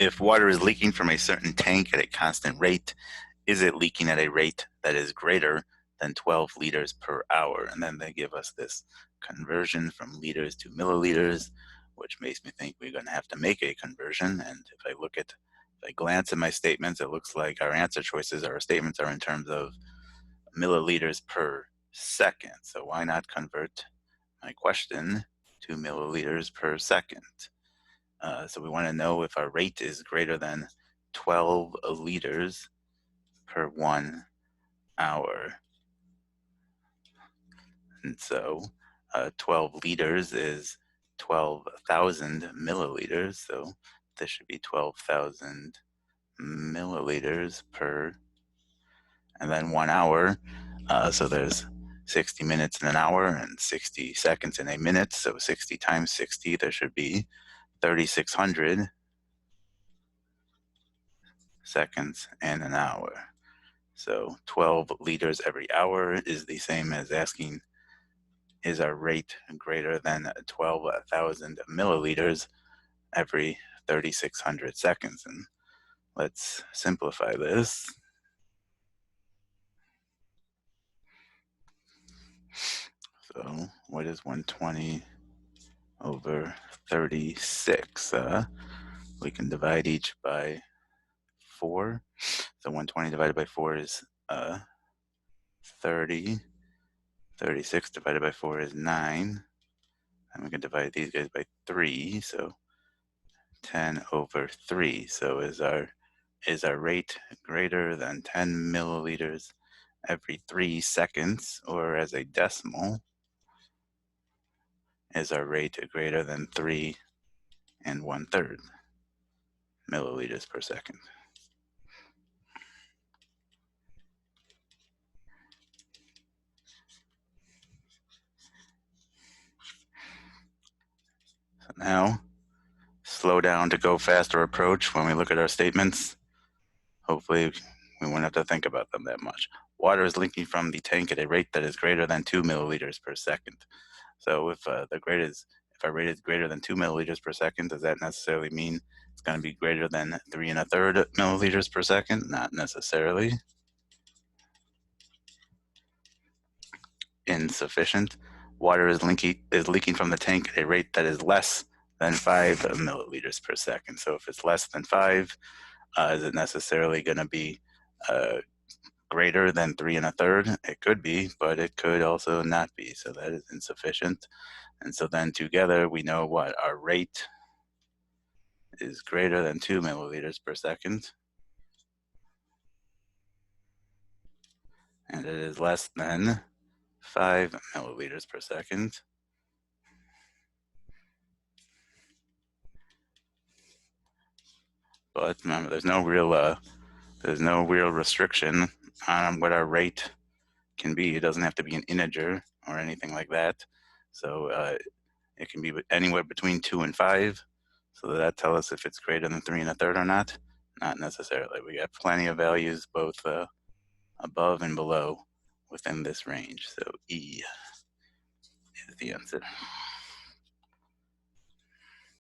if water is leaking from a certain tank at a constant rate, is it leaking at a rate that is greater than 12 liters per hour? And then they give us this conversion from liters to milliliters, which makes me think we're going to have to make a conversion. And if I glance at my statements, it looks like our answer choices, our statements are in terms of milliliters per second. So why not convert my question to milliliters per second? So we want to know if our rate is greater than 12 liters per 1 hour. And so 12 liters is 12,000 milliliters. So this should be 12,000 milliliters per, and then 1 hour. So there's 60 minutes in an hour and 60 seconds in a minute. So 60 times 60, there should be 3,600 seconds in an hour. So 12 liters every hour is the same as asking, is our rate greater than 12,000 milliliters every 3,600 seconds? And let's simplify this. So what is 120 over 36? We can divide each by 4. So 120 divided by 4 is 30. 36 divided by 4 is 9. And we can divide these guys by 3. So 10 over 3. So is our rate greater than 10 milliliters every 3 seconds, or as a decimal, is our rate greater than 3 1/3 milliliters per second? So now, slow down to go faster approach when we look at our statements. Hopefully we won't have to think about them that much. Water is leaking from the tank at a rate that is greater than 2 milliliters per second. So if our rate is greater than 2 milliliters per second, does that necessarily mean it's going to be greater than 3 1/3 milliliters per second? Not necessarily. Insufficient. Water is leaking from the tank at a rate that is less than 5 milliliters per second. So if it's less than 5, is it necessarily going to be greater than 3 1/3? It could be, but it could also not be. So that is insufficient. And so then together we know what our rate is greater than 2 milliliters per second. And it is less than 5 milliliters per second. But remember, there's no real restriction on what our rate can be. It doesn't have to be an integer or anything like that. So it can be anywhere between 2 and 5. So that tells us if it's greater than 3 1/3 or not. Not necessarily. We got plenty of values both above and below within this range. So E is the answer.